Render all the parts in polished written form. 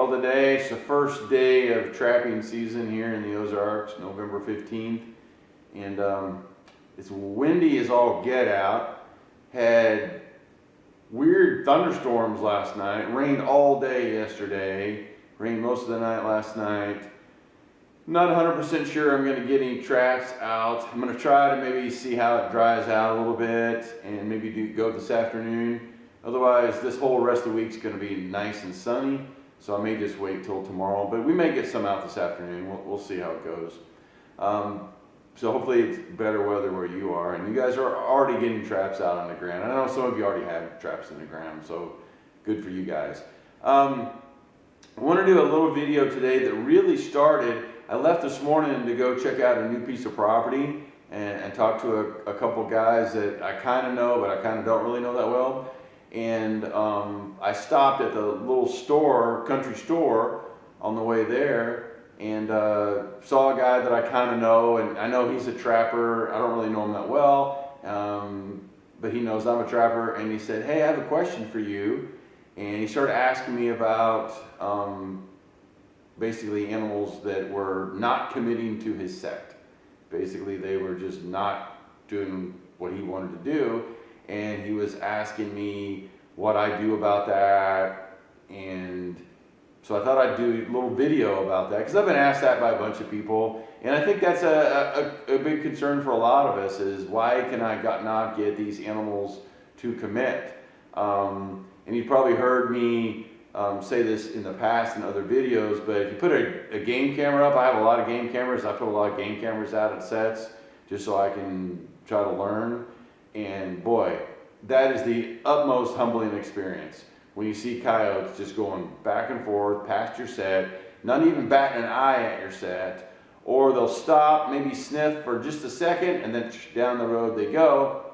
Well, today it's the first day of trapping season here in the Ozarks, November 15th, and it's windy as all get out. Had weird thunderstorms last night, rained all day yesterday, rained most of the night last night. Not 100% sure I'm going to get any traps out. I'm going to try to maybe see how it dries out a little bit and maybe go this afternoon. Otherwise, this whole rest of the week's going to be nice and sunny, so I may just wait till tomorrow. But we may get some out this afternoon. We'll see how it goes. So hopefully it's better weather where you are. And you guys are already getting traps out on the ground. I know some of you already have traps in the ground, so good for you guys. I want to do a little video today that really started. I left this morning to go check out a new piece of property and talk to a couple guys that I kind of know, but I kind of don't really know that well. And I stopped at the little store, country store, on the way there, and saw a guy that I kind of know, and I know he's a trapper. I don't really know him that well, but he knows I'm a trapper, and he said, "Hey, I have a question for you." And he started asking me about basically animals that were not committing to his set. Basically, they were just not doing what he wanted to do. And he was asking me what I do about that, and so I thought I'd do a little video about that, because I've been asked that by a bunch of people, and I think that's a big concern for a lot of us, is why can I not get these animals to commit? And you've probably heard me say this in the past in other videos, but if you put a game camera up, I have a lot of game cameras, I put a lot of game cameras out at sets just so I can try to learn. And boy, that is the utmost humbling experience when you see coyotes just going back and forth past your set, not even batting an eye at your set, or they'll stop, maybe sniff for just a second, and then down the road they go.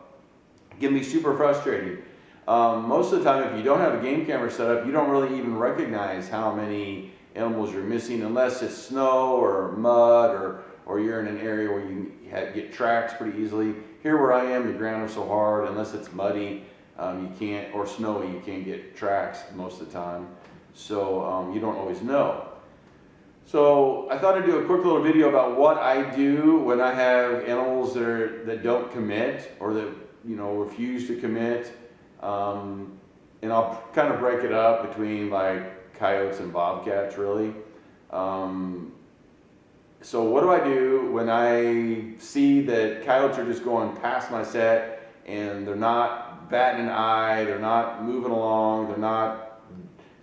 It can be super frustrating. Most of the time, if you don't have a game camera set up, you don't really even recognize how many animals you're missing, unless it's snow or mud, or you're in an area where you get tracks pretty easily. Here where I am, the ground is so hard, unless it's muddy, you can't, or snowy, you can't get tracks most of the time. So you don't always know. So I thought I'd do a quick little video about what I do when I have animals that don't commit, or that refuse to commit. And I'll kind of break it up between like coyotes and bobcats, really. So what do I do when I see that coyotes are just going past my set and they're not batting an eye, they're not moving along, they're not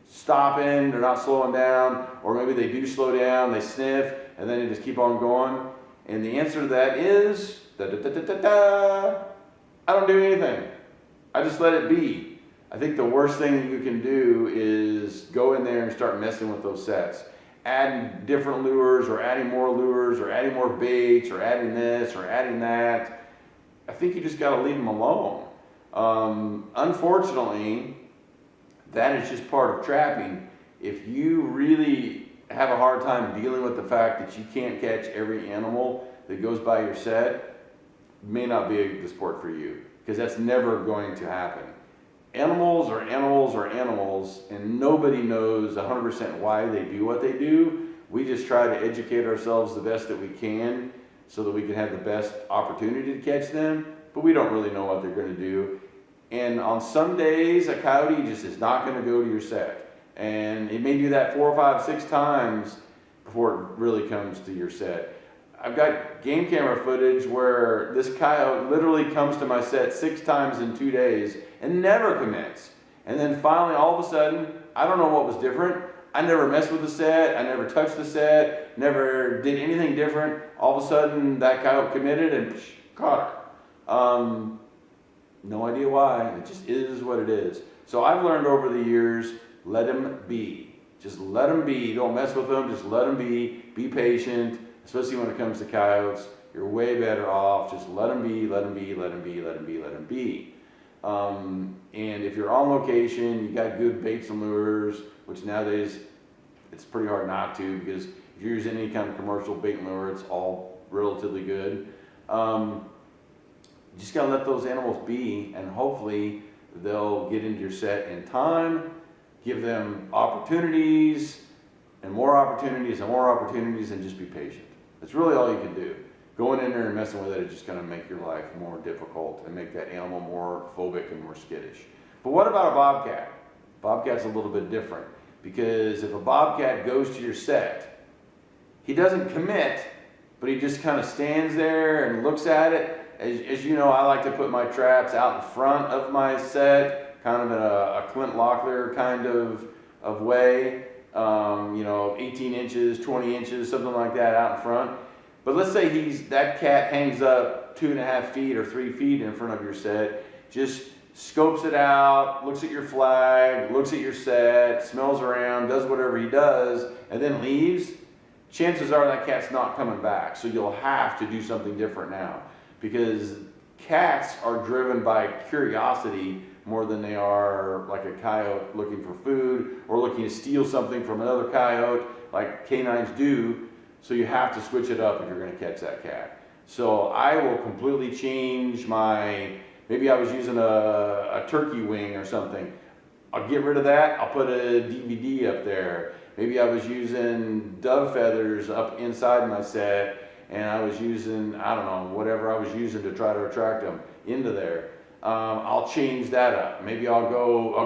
stopping, they're not slowing down, or maybe they do slow down, they sniff, and then they just keep on going? And the answer to that is, I don't do anything. I just let it be. I think the worst thing that you can do is go in there and start messing with those sets. Adding different lures, or adding more lures, or adding more baits, or adding this, or adding that. I think you just got to leave them alone. Unfortunately, that is just part of trapping. If you really have a hard time dealing with the fact that you can't catch every animal that goes by your set, it may not be the sport for you, because that's never going to happen. Animals are animals are animals, and nobody knows 100% why they do what they do. We just try to educate ourselves the best that we can so that we can have the best opportunity to catch them, but we don't really know what they're going to do. And on some days, a coyote just is not going to go to your set, and it may do that 4, 5, 6 times before it really comes to your set. I've got game camera footage where this coyote literally comes to my set 6 times in 2 days and never commits. And then finally, all of a sudden, I don't know what was different. I never messed with the set, I never touched the set, never did anything different. All of a sudden, that coyote committed and caught her. No idea why, it just is what it is. So I've learned over the years, let them be. Just let them be, don't mess with them, just let them be patient. Especially when it comes to coyotes, you're way better off. Just let them be, let them be, let them be, let them be, let them be. And if you're on location, you got good baits and lures, which nowadays it's pretty hard not to, because if you're using any kind of commercial bait and lure, it's all relatively good. You just gotta let those animals be, and hopefully they'll get into your set in time. Give them opportunities. and more opportunities and more opportunities, and just be patient. That's really all you can do. Going in there and messing with it is just going to make your life more difficult and make that animal more phobic and more skittish. But what about a bobcat? Bobcat's a little bit different, because if a bobcat goes to your set, he doesn't commit, but he just kind of stands there and looks at it. As you know, I like to put my traps out in front of my set, kind of in a Clint Locklear kind of way. 18 inches, 20 inches, something like that out in front. But let's say that cat hangs up 2.5 feet or 3 feet in front of your set, just scopes it out, looks at your flag, looks at your set, smells around, does whatever he does, and then leaves. Chances are that cat's not coming back. So you'll have to do something different now, because cats are driven by curiosity more than they are like a coyote looking for food or looking to steal something from another coyote like canines do. So you have to switch it up if you're going to catch that cat. So I will completely change maybe I was using a turkey wing or something. I'll get rid of that. I'll put a DVD up there. Maybe I was using dove feathers up inside my set, and I was using, I don't know, whatever I was using to try to attract them into there. I'll change that up. Maybe I'll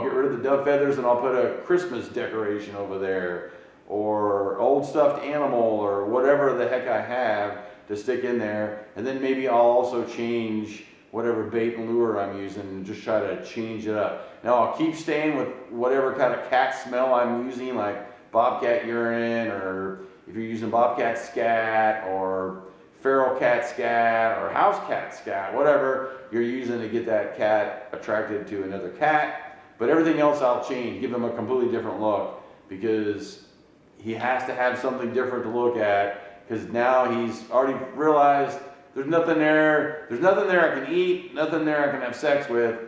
get rid of the dove feathers and I'll put a Christmas decoration over there, or old stuffed animal, or whatever the heck I have to stick in there. And then maybe I'll also change whatever bait and lure I'm using and just try to change it up. Now I'll keep staying with whatever kind of cat smell I'm using, like bobcat urine, or if you're using bobcat scat, or feral cat scat, or house cat scat, whatever you're using to get that cat attracted to another cat. But everything else I'll change, give him a completely different look, because he has to have something different to look at, because now he's already realized there's nothing there I can eat, nothing there I can have sex with.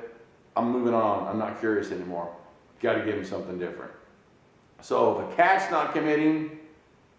I'm moving on. I'm not curious anymore. Got to give him something different. So if a cat's not committing,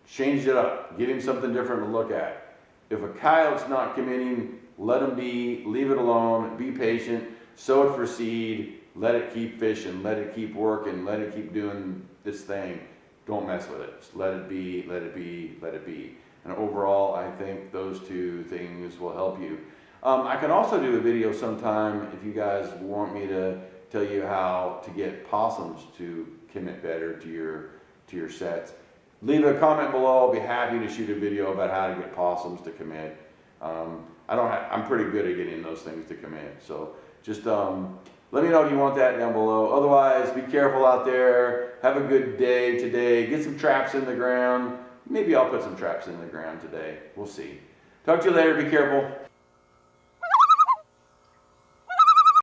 change it up. Give him something different to look at. If a coyote's not committing, let him be, leave it alone, be patient, sow it for seed, let it keep fishing, let it keep working, let it keep doing this thing. Don't mess with it. Just let it be, let it be, let it be. And overall, I think those two things will help you. I can also do a video sometime if you guys want me to tell you how to get possums to commit better to your sets. Leave a comment below. I'll be happy to shoot a video about how to get possums to commit. I'm pretty good at getting those things to commit. So just let me know if you want that down below. Otherwise, be careful out there. Have a good day today. Get some traps in the ground. Maybe I'll put some traps in the ground today. We'll see. Talk to you later. Be careful.